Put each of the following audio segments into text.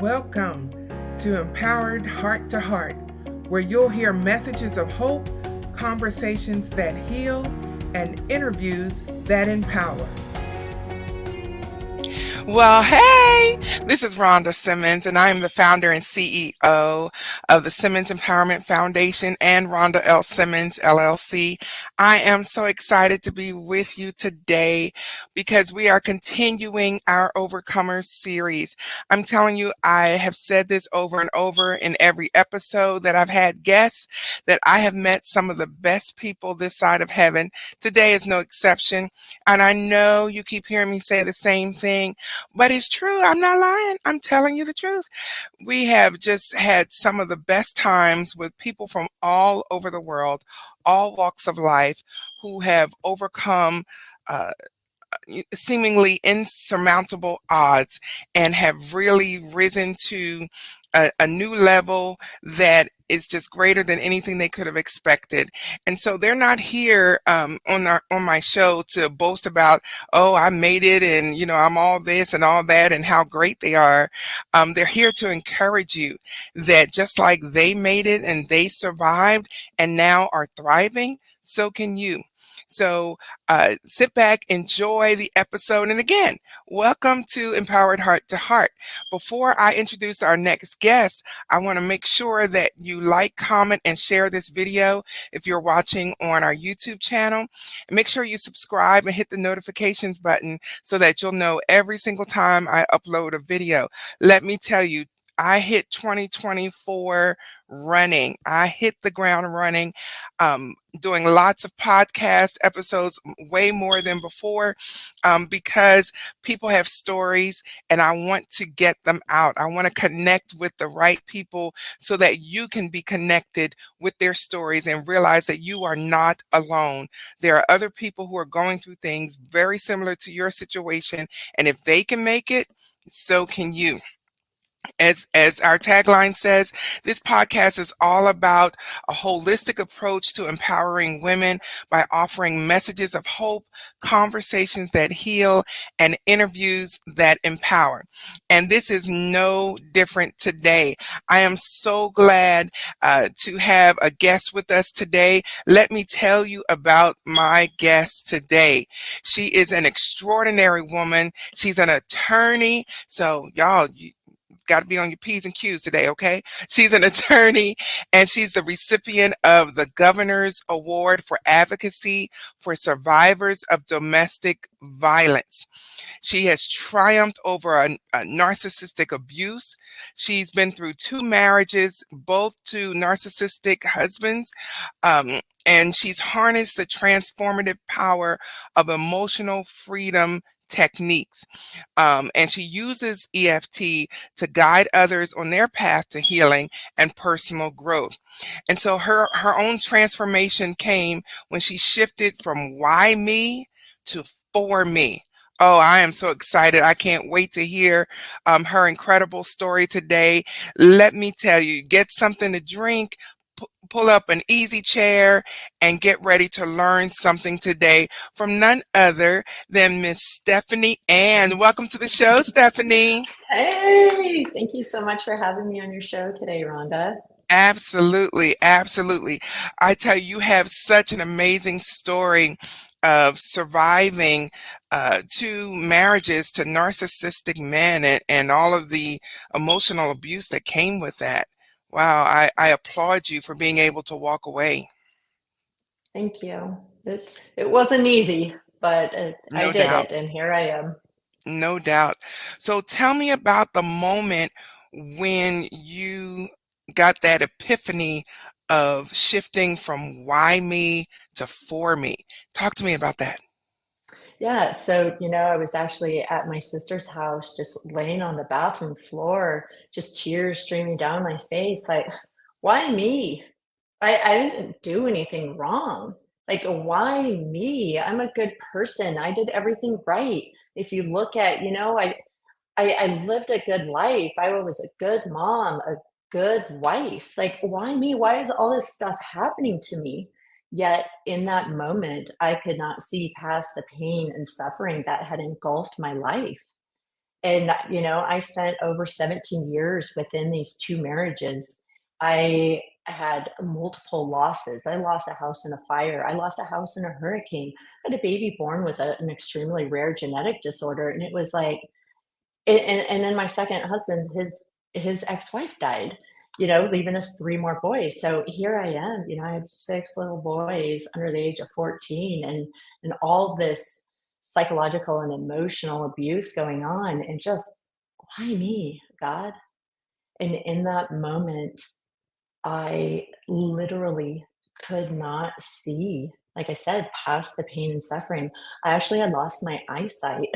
Welcome to Empowered Heart to Heart, where you'll hear messages of hope, conversations that heal, and interviews that empower. Well, hey, this is Rhonda Simmons, and I am the founder and CEO of the Simmons Empowerment Foundation and Rhonda L. Simmons, LLC. I am so excited to be with you today because we are continuing our Overcomers series. I'm telling you, I have said this over and over in every episode that I've had guests, that I have met some of the best people this side of heaven. Today is no exception. And I know you keep hearing me say the same thing. But it's true. I'm not lying. I'm telling you the truth. We have just had some of the best times with people from all over the world, all walks of life, who have overcome uh, seemingly insurmountable odds and have really risen to a new level that is just greater than anything they could have expected. And so they're not here on my show to boast about, oh, I made it, and I'm all this and all that, and how great they are. They're here to encourage you that just like they made it and they survived and now are thriving, so can you. So sit back, enjoy the episode. And again, welcome to Empowered Heart to Heart. Before I introduce our next guest, I want to make sure that you like, comment, and share this video if you're watching on our YouTube channel. And make sure you subscribe and hit the notifications button so that you'll know every single time I upload a video. Let me tell you, I hit 2024 running. I hit the ground running, doing lots of podcast episodes, way more than before, because people have stories and I want to get them out. I want to connect with the right people so that you can be connected with their stories and realize that you are not alone. There are other people who are going through things very similar to your situation, and if they can make it, so can you. As our tagline says, this podcast is all about a holistic approach to empowering women by offering messages of hope, conversations that heal, and interviews that empower. And this is no different today. I am so glad to have a guest with us today. Let me tell you about my guest today. She is an extraordinary woman. She's an attorney. So y'all, got to be on your P's and Q's today, okay? She's an attorney, and she's the recipient of the Governor's Award for Advocacy for Survivors of Domestic Violence. She has triumphed over a narcissistic abuse. She's been through 2 marriages, both to narcissistic husbands. And she's harnessed the transformative power of emotional freedom techniques. And she uses EFT to guide others on their path to healing and personal growth. And so her own transformation came when she shifted from why me to for me. Oh, I am so excited. I can't wait to hear her incredible story today. Let me tell you, get something to drink, pull up an easy chair, and get ready to learn something today from none other than Miss Stephany Ann. Welcome to the show, Stephany. Hey, thank you so much for having me on your show today, Rhonda. Absolutely, absolutely. I tell you, you have such an amazing story of surviving 2 marriages to narcissistic men and all of the emotional abuse that came with that. Wow, I applaud you for being able to walk away. Thank you. It wasn't easy, but I No did doubt, it, and here I am. no doubt. So tell me about the moment when you got that epiphany of shifting from why me to for me. Talk to me about that. Yeah, so I was actually at my sister's house, just laying on the bathroom floor, just tears streaming down my face. Like, why me? I didn't do anything wrong. Like, why me? I'm a good person. I did everything right. If you look at, I lived a good life. I was a good mom, a good wife. Like, why me? Why is all this stuff happening to me? Yet in that moment, I could not see past the pain and suffering that had engulfed my life. And, I spent over 17 years within these two marriages. I had multiple losses. I lost a house in a fire. I lost a house in a hurricane. I had a baby born with an extremely rare genetic disorder. And it was like, and then my second husband, his ex-wife died, leaving us three more boys. So here I am, I had six little boys under the age of 14, and all this psychological and emotional abuse going on, and just why me, God? And in that moment, I literally could not see, like I said, past the pain and suffering. I actually had lost my eyesight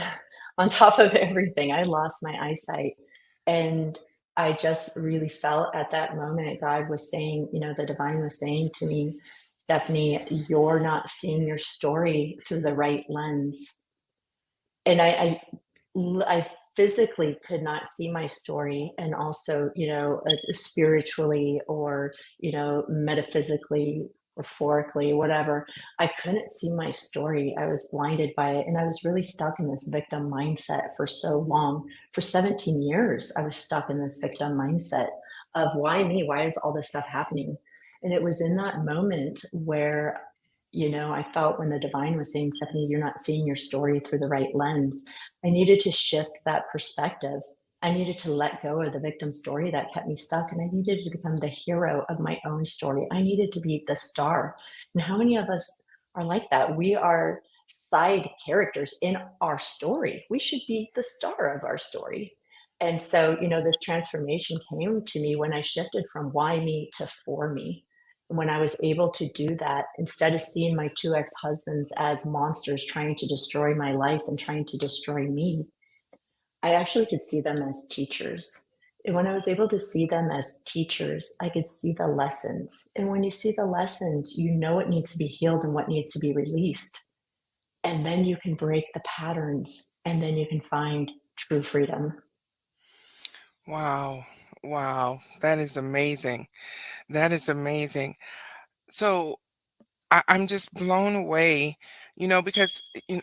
on top of everything. I lost my eyesight. And I just really felt at that moment, God was saying, the divine was saying to me, Stephany, you're not seeing your story through the right lens. And I physically could not see my story, and also, spiritually, or, metaphysically, orphorically, whatever. I couldn't see my story. I was blinded by it, and I was really stuck in this victim mindset for so long. For 17 years, I was stuck in this victim mindset of why me? Why is all this stuff happening? And it was in that moment where, I felt when the divine was saying, Stephany, you're not seeing your story through the right lens. I needed to shift that perspective. I needed to let go of the victim story that kept me stuck, and I needed to become the hero of my own story. I needed to be the star. And how many of us are like that? We are side characters in our story. We should be the star of our story. And so, this transformation came to me when I shifted from why me to for me. And when I was able to do that, instead of seeing my two ex-husbands as monsters trying to destroy my life and trying to destroy me, I actually could see them as teachers. And when I was able to see them as teachers, I could see the lessons. And when you see the lessons, you know what needs to be healed and what needs to be released. And then you can break the patterns, and then you can find true freedom. Wow. Wow. That is amazing. That is amazing. So I'm just blown away, because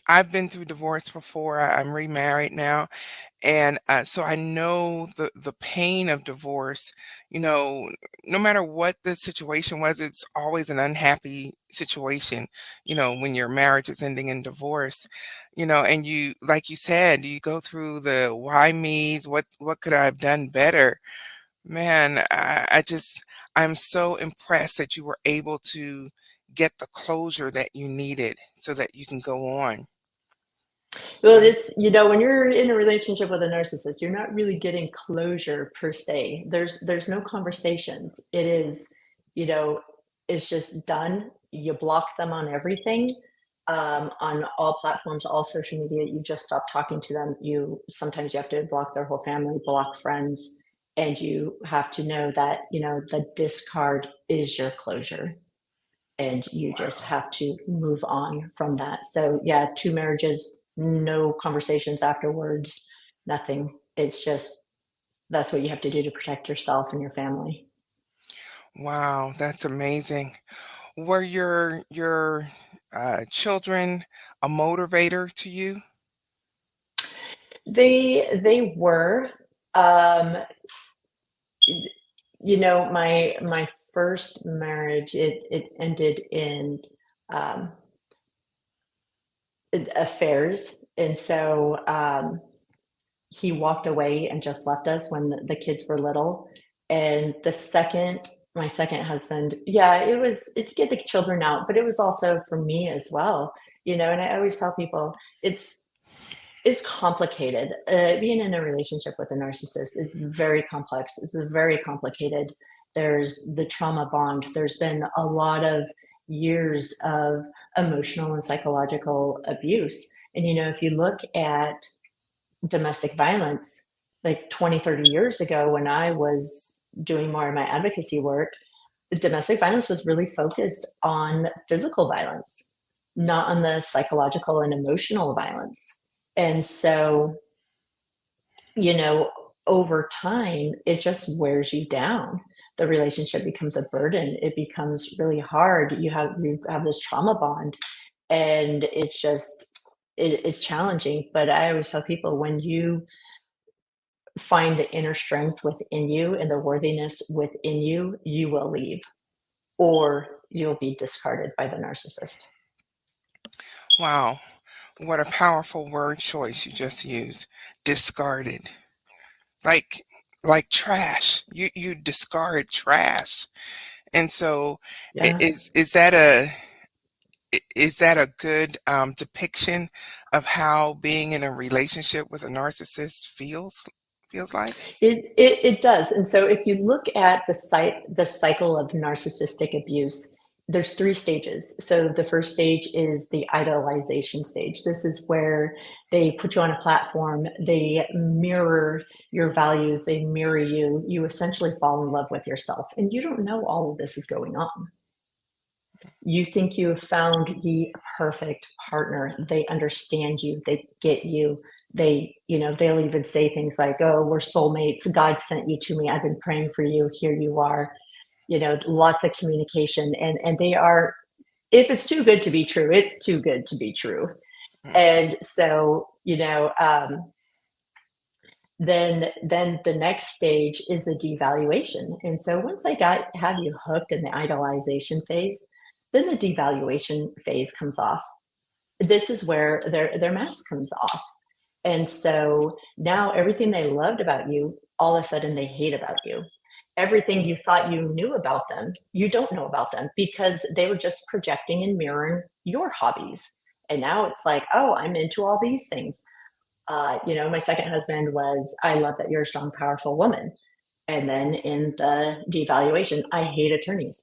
I've been through divorce before. I'm remarried now. And so I know the pain of divorce. You know, no matter what the situation was, it's always an unhappy situation. When your marriage is ending in divorce. And you, like you said, you go through the why me's. What could I have done better? Man, I'm so impressed that you were able to get the closure that you needed so that you can go on. Well, Right. it's, when you're in a relationship with a narcissist, you're not really getting closure per se. There's no conversations. It is, you know, it's just done. You block them on everything, on all platforms, all social media. You just stop talking to them. Sometimes you have to block their whole family, block friends, and you have to know that, the discard is your closure, and you just Wow. have to move on from that. So yeah, two marriages, no conversations afterwards, nothing. It's just that's what you have to do to protect yourself and your family. Wow, that's amazing. Were your children a motivator to you? They were, um, my first marriage, it ended in um, affairs, and so he walked away and just left us when the kids were little. And my second husband, yeah, it to get the children out, but it was also for me as well, and I always tell people it's complicated. Being in a relationship with a narcissist is very complex. It's very complicated. There's the trauma bond. There's been a lot of years of emotional and psychological abuse. And, if you look at domestic violence, like 20, 30 years ago, when I was doing more of my advocacy work, domestic violence was really focused on physical violence, not on the psychological and emotional violence. And so, you know, over time, it just wears you down. The relationship becomes a burden. It becomes really hard. You have this trauma bond, and it's challenging. But I always tell people, when you find the inner strength within you and the worthiness within you, you will leave, or you'll be discarded by the narcissist. Wow, what a powerful word choice you just used. Discarded. Like like trash. You discard trash. And so Yeah. is that a good depiction of how being in a relationship with a narcissist feels like? It does. And so if you look at the cycle of narcissistic abuse, there's three stages. So the first stage is the idolization stage. This is where they put you on a platform, they mirror your values, they mirror you. You essentially fall in love with yourself, and you don't know all of this is going on. You think you have found the perfect partner. They understand you, they get you. They'll even say things like, "Oh, we're soulmates. God sent you to me. I've been praying for you. Here you are." Lots of communication, and they are, if it's too good to be true, it's too good to be true. And so, then the next stage is the devaluation. And so once I have you hooked in the idolization phase, then the devaluation phase comes off. This is where their mask comes off. And so now everything they loved about you, all of a sudden they hate about you. Everything you thought you knew about them, you don't know about them, because they were just projecting and mirroring your hobbies. And now it's like, oh, I'm into all these things. My second husband was, "I love that you're a strong, powerful woman." And then in the devaluation, "I hate attorneys.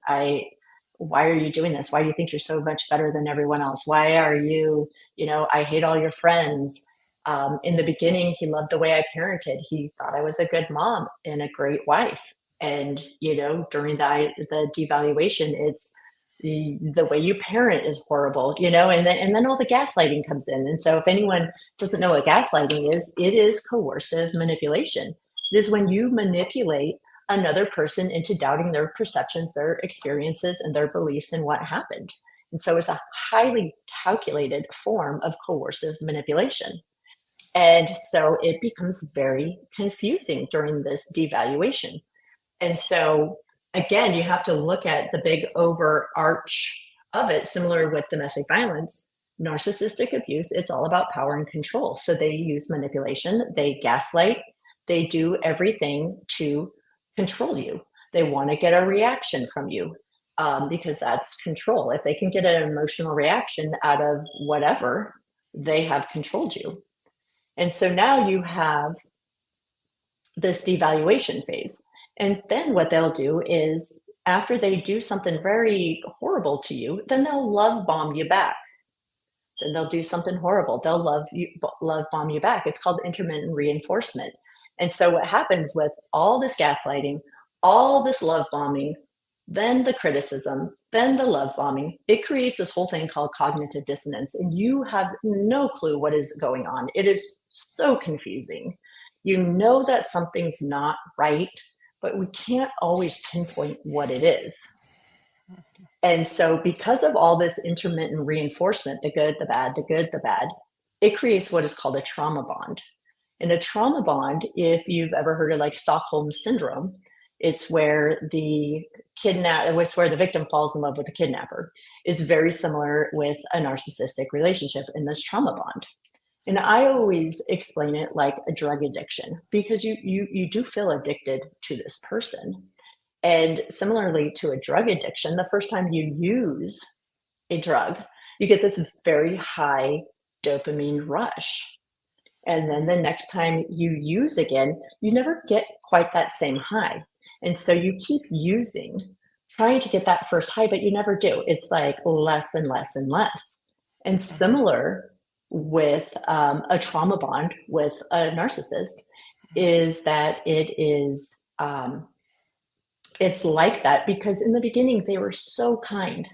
Why are you doing this? Why do you think you're so much better than everyone else? Why are you, I hate all your friends." In the beginning, he loved the way I parented. He thought I was a good mom and a great wife. And, during the devaluation, it's the way you parent is horrible, and then all the gaslighting comes in. And so if anyone doesn't know what gaslighting is, it is coercive manipulation. It is when you manipulate another person into doubting their perceptions, their experiences, and their beliefs in what happened. And so it's a highly calculated form of coercive manipulation. And so it becomes very confusing during this devaluation. And so, again, you have to look at the big overarch of it, similar with domestic violence. Narcissistic abuse, it's all about power and control. So they use manipulation, they gaslight, they do everything to control you. They want to get a reaction from you, because that's control. If they can get an emotional reaction out of whatever, they have controlled you. And so now you have this devaluation phase. And then what they'll do is, after they do something very horrible to you, then they'll love bomb you back. Then they'll do something horrible. They'll love bomb you back. It's called intermittent reinforcement. And so what happens with all this gaslighting, all this love bombing, then the criticism, then the love bombing, it creates this whole thing called cognitive dissonance. And you have no clue what is going on. It is so confusing. You know that something's not right, but we can't always pinpoint what it is. And so because of all this intermittent reinforcement, the good, the bad, the good, the bad, it creates what is called a trauma bond. And a trauma bond, if you've ever heard of like Stockholm syndrome, it's where it's where the victim falls in love with the kidnapper. It's very similar with a narcissistic relationship in this trauma bond. And I always explain it like a drug addiction, because you do feel addicted to this person. And similarly to a drug addiction, the first time you use a drug, you get this very high dopamine rush. And then the next time you use again, you never get quite that same high. And so you keep using, trying to get that first high, but you never do. It's like less and less and less. And similar with a trauma bond with a narcissist is that it's like that, because in the beginning they were so kind,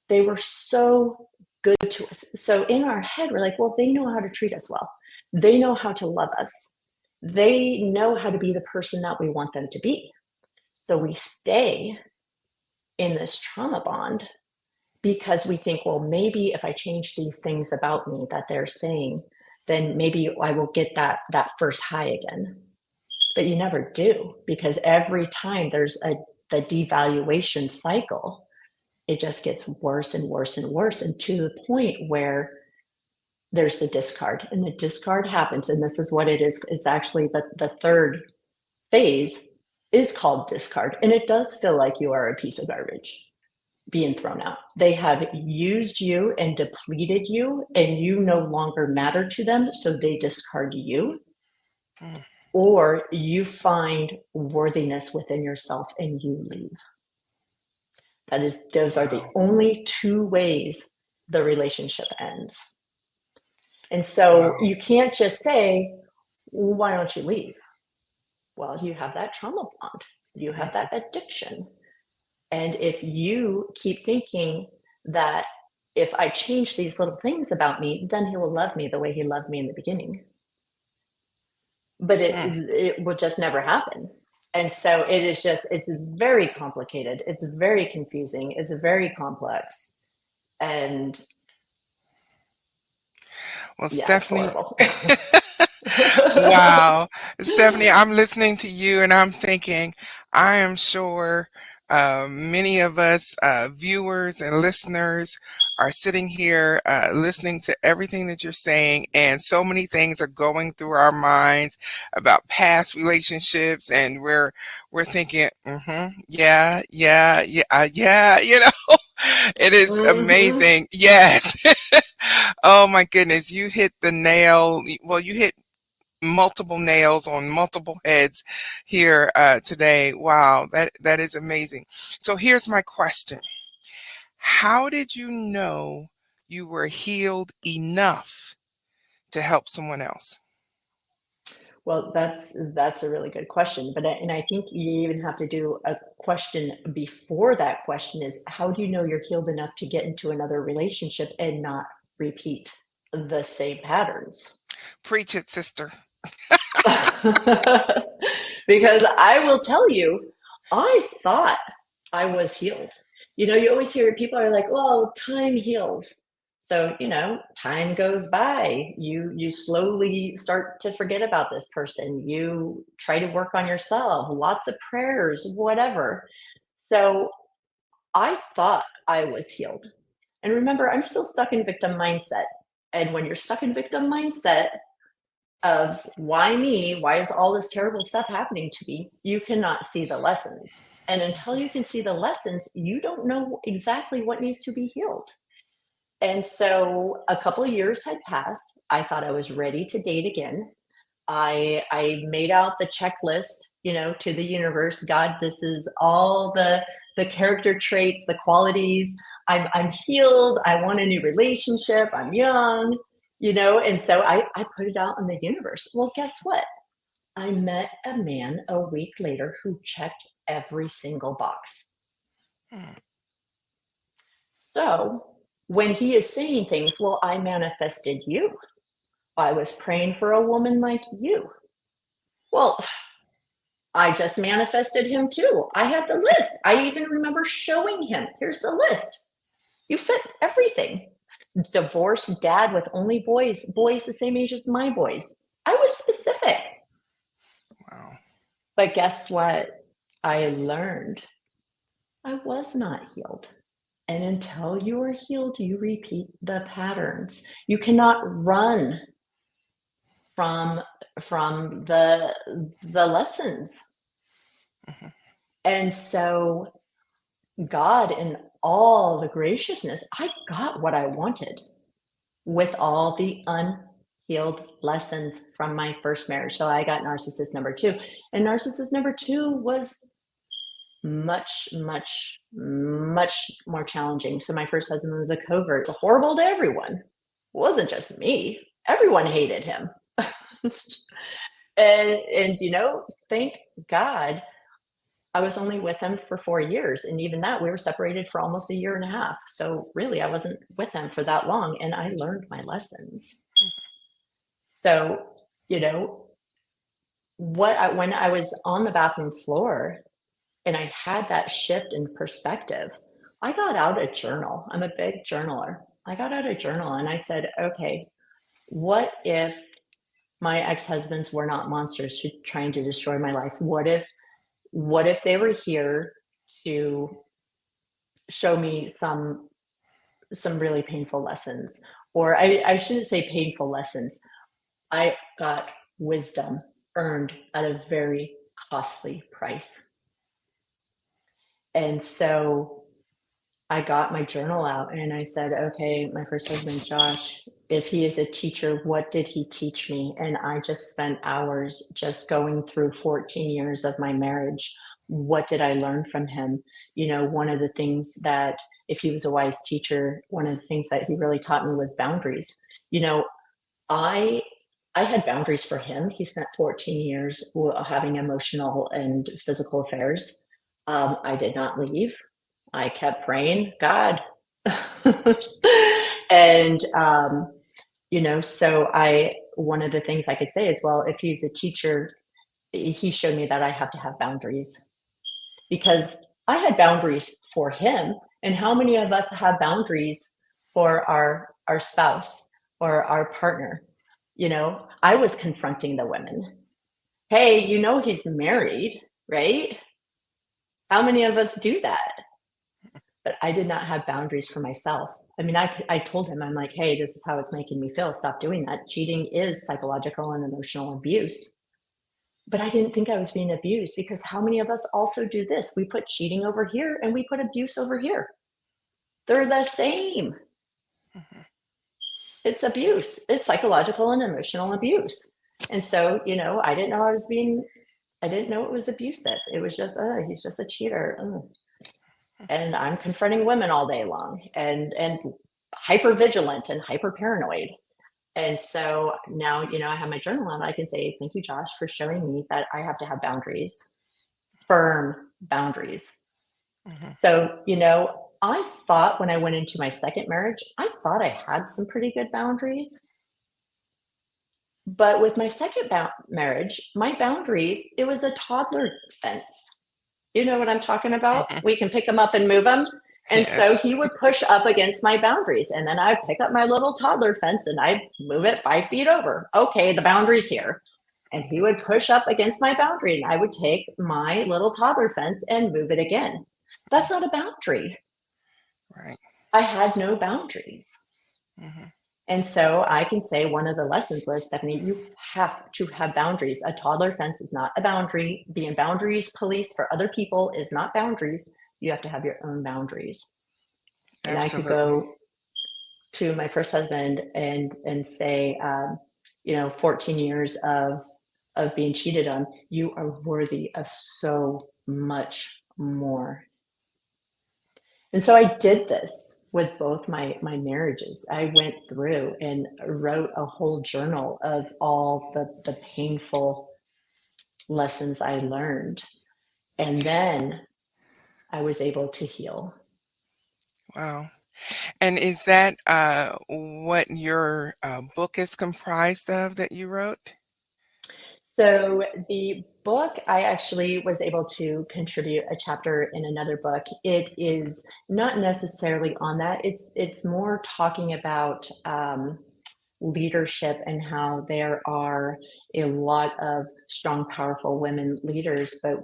they were so good to us. So in our head we're like, well, they know how to treat us well, they know how to love us, they know how to be the person that we want them to be. So we stay in this trauma bond because we think, well, maybe if I change these things about me that they're saying, then maybe I will get that first high again. But you never do, because every time there's the devaluation cycle, it just gets worse and worse and worse, and to the point where there's the discard, and the discard happens, and this is what it is. It's actually the third phase is called discard, and it does feel like you are a piece of garbage being thrown out. They have used you and depleted you, and you no longer matter to them, so they discard you. Mm. Or you find worthiness within yourself and you leave. Those are the Wow. only two ways the relationship ends. And so Wow. you can't just say, well, why don't you leave? Well, you have that trauma bond, you have that addiction. And if you keep thinking that if I change these little things about me, then he will love me the way he loved me in the beginning. But Mm. it will just never happen. And so it's very complicated. It's very confusing. It's very complex. And Well, yeah, it's Stephany, horrible. wow. Stephany, I'm listening to you and I'm thinking, I am sure many of us viewers and listeners are sitting here listening to everything that you're saying, and so many things are going through our minds about past relationships, and we're thinking, yeah, yeah, yeah, yeah, it is Mhm. amazing. Yes. Oh my goodness, you hit the nail. Well, you hit multiple nails on multiple heads here today. Wow, that is amazing. So here's my question. How did you know you were healed enough to help someone else? Well, that's a really good question. And I think you even have to do a question before that question is, how do you know you're healed enough to get into another relationship and not repeat the same patterns? Preach it, sister. Because I will tell you, I thought I was healed. You always hear people are like, "Oh, time heals." So, time goes by. You slowly start to forget about this person. You try to work on yourself, lots of prayers, whatever. So, I thought I was healed. And remember, I'm still stuck in victim mindset. And when you're stuck in victim mindset, of why me? Why is all this terrible stuff happening to me? You cannot see the lessons. And until you can see the lessons, you don't know exactly what needs to be healed. And so a couple of years had passed. I thought I was ready to date again. I made out the checklist, to the universe. God, this is all the character traits, the qualities. I'm healed. I want a new relationship. I'm young, and so I put it out in the universe. Well, guess what? I met a man a week later who checked every single box. Hmm. So when he is saying things, well, I manifested you. I was praying for a woman like you. Well, I just manifested him too. I had the list. I even remember showing him, here's the list. You fit everything. Divorced dad with only boys the same age as my boys. I was specific. Wow. But guess what? I learned I was not healed. And until you are healed, you repeat the patterns. You cannot run from the lessons. Mhm. And so God, in all the graciousness, I got what I wanted with all the unhealed lessons from my first marriage. So I got narcissist number two. And narcissist number two was much, much, much more challenging. So my first husband was a covert, horrible to everyone. It wasn't just me. Everyone hated him. and thank God I was only with him for 4 years. And even that, we were separated for almost a year and a half. So really, I wasn't with him for that long. And I learned my lessons. So, when I was on the bathroom floor and I had that shift in perspective, I got out a journal. I'm a big journaler. I got out a journal and I said, okay, what if my ex-husbands were not monsters trying to destroy my life. What if they were here to show me some really painful lessons? Or I shouldn't say painful lessons. I got wisdom earned at a very costly price. And so I got my journal out and I said, okay, my first husband, Josh, if he is a teacher, what did he teach me? And I just spent hours just going through 14 years of my marriage. What did I learn from him? You know, one of the things that, if he was a wise teacher, one of the things that he really taught me was boundaries. You know, I I had boundaries for him. He spent 14 years having emotional and physical affairs. I did not leave. I kept praying, God. and so one of the things I could say is, well, if he's a teacher, he showed me that I have to have boundaries, because I had boundaries for him. And how many of us have boundaries for our spouse or our partner? I was confronting the women. Hey, he's married, right? How many of us do that? But I did not have boundaries for myself. I mean, I told him, I'm like, hey, this is how it's making me feel. Stop doing that. Cheating is psychological and emotional abuse. But I didn't think I was being abused, because how many of us also do this? We put cheating over here and we put abuse over here. They're the same. Mhm. It's abuse. It's psychological and emotional abuse. And so, I didn't know I didn't know it was abusive. It was just, he's just a cheater. And I'm confronting women all day long and hyper vigilant and hyper paranoid. And so now, I have my journal and I can say, thank you, Josh, for showing me that I have to have boundaries, firm boundaries. Mhm. So, I thought when I went into my second marriage, I thought I had some pretty good boundaries. But with my second marriage, my boundaries, it was a toddler fence. You know what I'm talking about? Mhm. We can pick them up and move them. And so Yes. he would push up against my boundaries. And then I'd pick up my little toddler fence and I'd move it 5 feet over. Okay, the boundary's here. And he would push up against my boundary and I would take my little toddler fence and move it again. That's not a boundary. Right. I had no boundaries. Mhm. And so I can say one of the lessons was, Stephany, you have to have boundaries. A toddler fence is not a boundary. Being boundaries police for other people is not boundaries. You have to have your own boundaries. And I could Absolutely. go to my first husband and say, 14 years of being cheated on, you are worthy of so much more. And so I did this with both my marriages. I went through and wrote a whole journal of all the painful lessons I learned. And then I was able to heal. Wow. And is that what your book is comprised of that you wrote? So the book, I actually was able to contribute a chapter in another book. It is not necessarily on that. It's more talking about leadership and how there are a lot of strong, powerful women leaders, but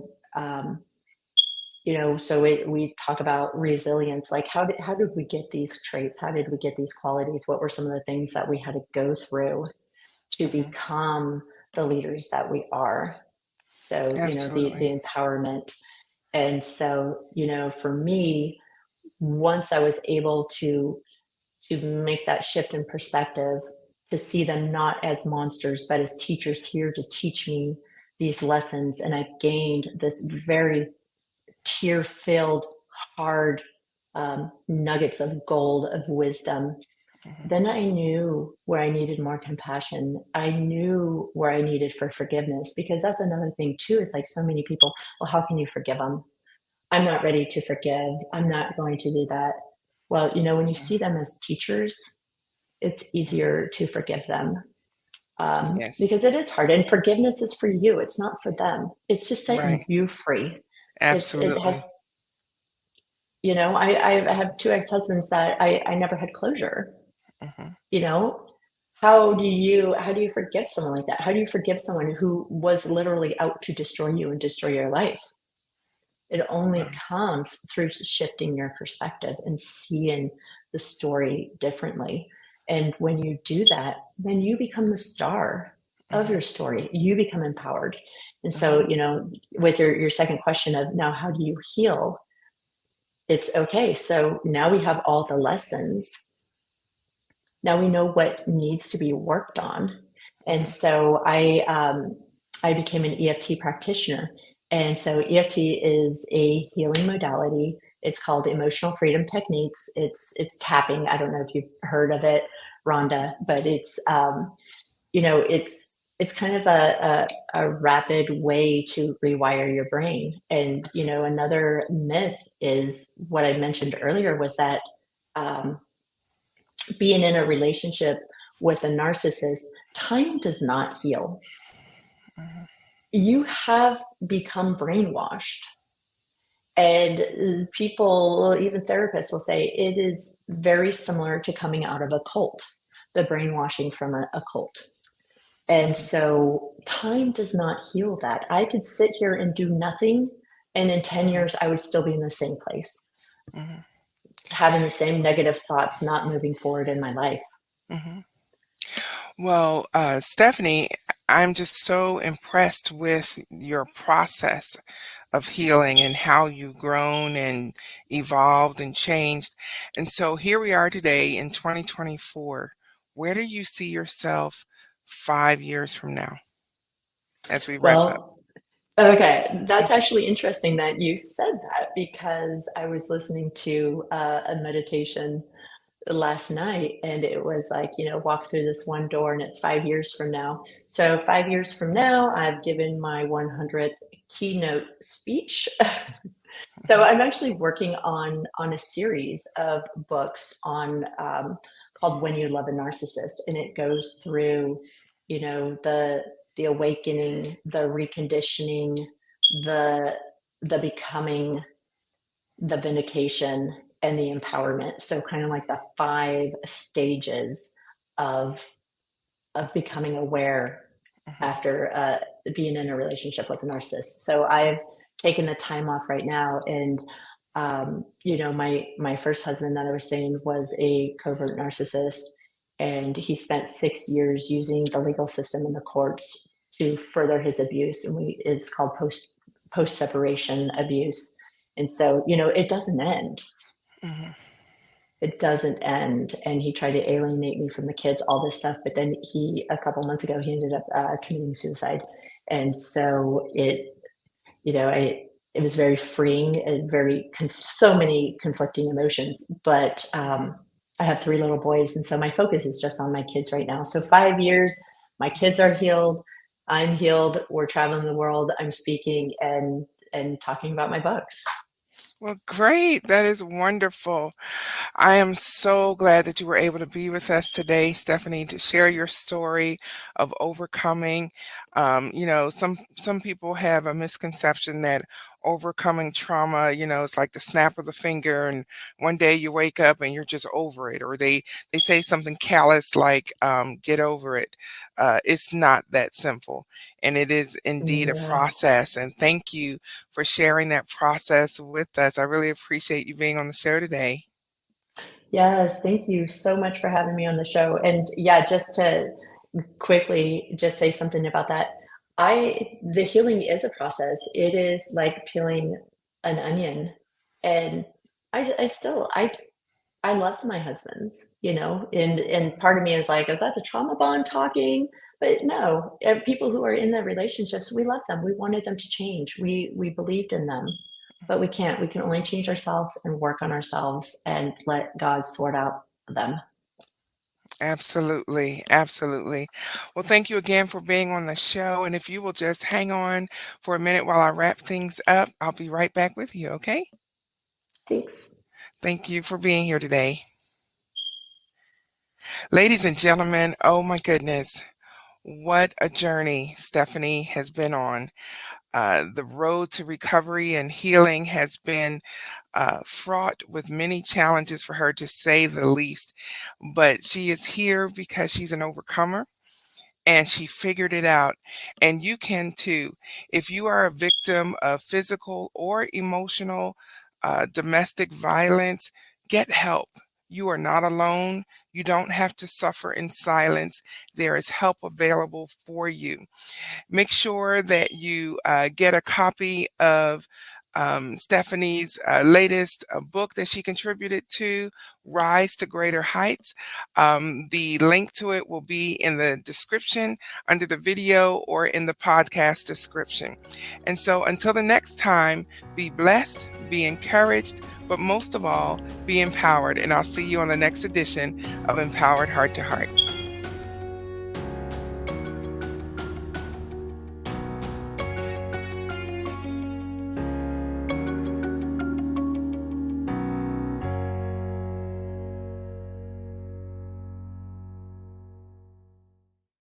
so we talk about resilience. Like how did we get these traits? How did we get these qualities? What were some of the things that we had to go through to Mhm. become the leaders that we are? So, Absolutely. the empowerment. And so, for me, once I was able to make that shift in perspective, to see them not as monsters, but as teachers here to teach me these lessons. And I've gained this very tear filled, hard nuggets of gold of wisdom. Mhm. Then I knew where I needed more compassion. I knew where I needed for forgiveness, because that's another thing too. It's like so many people, well, how can you forgive them? I'm not ready to forgive. I'm not going to do that. Well, when you see them as teachers, it's Mhm. easier to forgive them, Yes. because it is hard. And forgiveness is for you. It's not for them. It's to set Right. you free. It has, Absolutely. I have two ex-husbands that I never had closure, Mhm. you know, how do you forgive someone like that? How do you forgive someone who was literally out to destroy you and destroy your life? It only Wow. comes through shifting your perspective and seeing the story differently. And when you do that, then you become the star of Mhm, your story. You become empowered. And mhm, so, with your second question of now, how do you heal? It's okay. So now we have all the lessons. Now we know what needs to be worked on. And mhm, so I became an EFT practitioner. And so EFT is a healing modality. It's called emotional freedom techniques. It's tapping. I don't know if you've heard of it, Rhonda, but it's kind of a rapid way to rewire your brain. And another myth is what I mentioned earlier was that um, being in a relationship with a narcissist, time does not heal. mhm, You have become brainwashed. And people, even therapists, will say it is very similar to coming out of a cult, the brainwashing from a cult. And mhm, so time does not heal that. I could sit here and do nothing, and in 10 mhm, years, I would still be in the same place, mhm, having the same negative thoughts, not moving forward in my life. mhm. Well, Stephanie, I'm just so impressed with your process of healing and how you've grown and evolved and changed. And so here we are today in 2024. Where do you see yourself 5 years from now as we wrap up? Well, okay, that's actually interesting that you said that because I was listening to a meditation last night and it was like, walk through this one door and it's 5 years from now. So 5 years from now, I've given my 100th keynote speech. So Mhm, I'm actually working on a series of books on called When You Love a Narcissist, and it goes through, the awakening, the reconditioning, the the becoming, the vindication, and the empowerment. So kind of like the 5 stages of becoming aware mhm, after being in a relationship with a narcissist. So I've taken the time off right now, and my first husband that I was saying was a covert narcissist, and he spent 6 years using the legal system and the courts to further his abuse, and it's called post separation abuse. And so it doesn't end. mhm. It doesn't end, and he tried to alienate me from the kids, all this stuff, but then a couple months ago, he ended up committing suicide. And so it was very freeing and so many conflicting emotions. But I have 3 little boys, and so my focus is just on my kids right now. So 5 years, my kids are healed. I'm healed. We're traveling the world. I'm speaking and talking about my books. Well, great. That is wonderful. I am so glad that you were able to be with us today, Stephanie, to share your story of overcoming. Some people have a misconception that overcoming trauma, it's like the snap of the finger, and one day you wake up and you're just over it, or they say something callous like "get over it." It's not that simple, and it is indeed a Yeah. process. And thank you for sharing that process with us. I really appreciate you being on the show today. Yes, thank you so much for having me on the show. And yeah, just to quickly just say something about that. The healing is a process. It is like peeling an onion. And I still I loved my husbands, and part of me is like, is that the trauma bond talking? But no, people who are in their relationships, we love them. We wanted them to change. We believed in them, but we can't. We can only change ourselves and work on ourselves and let God sort out them. Absolutely, absolutely. Well, thank you again for being on the show. And if you will just hang on for a minute while I wrap things up, I'll be right back with you, okay? Thanks. Thank you for being here today. Ladies and gentlemen, oh my goodness, what a journey Stephanie has been on. The road to recovery and healing has been fraught with many challenges for her, to say the least. But she is here because she's an overcomer and she figured it out. And you can too. If you are a victim of physical or emotional domestic violence, get help. You are not alone. You don't have to suffer in silence. There is help available for you. Make sure that you get a copy of Stephany's latest book that she contributed to, Rise to Greater Heights. The link to it will be in the description under the video or in the podcast description. And so until the next time, be blessed, be encouraged, but most of all, be empowered. And I'll see you on the next edition of Empowered Heart to Heart.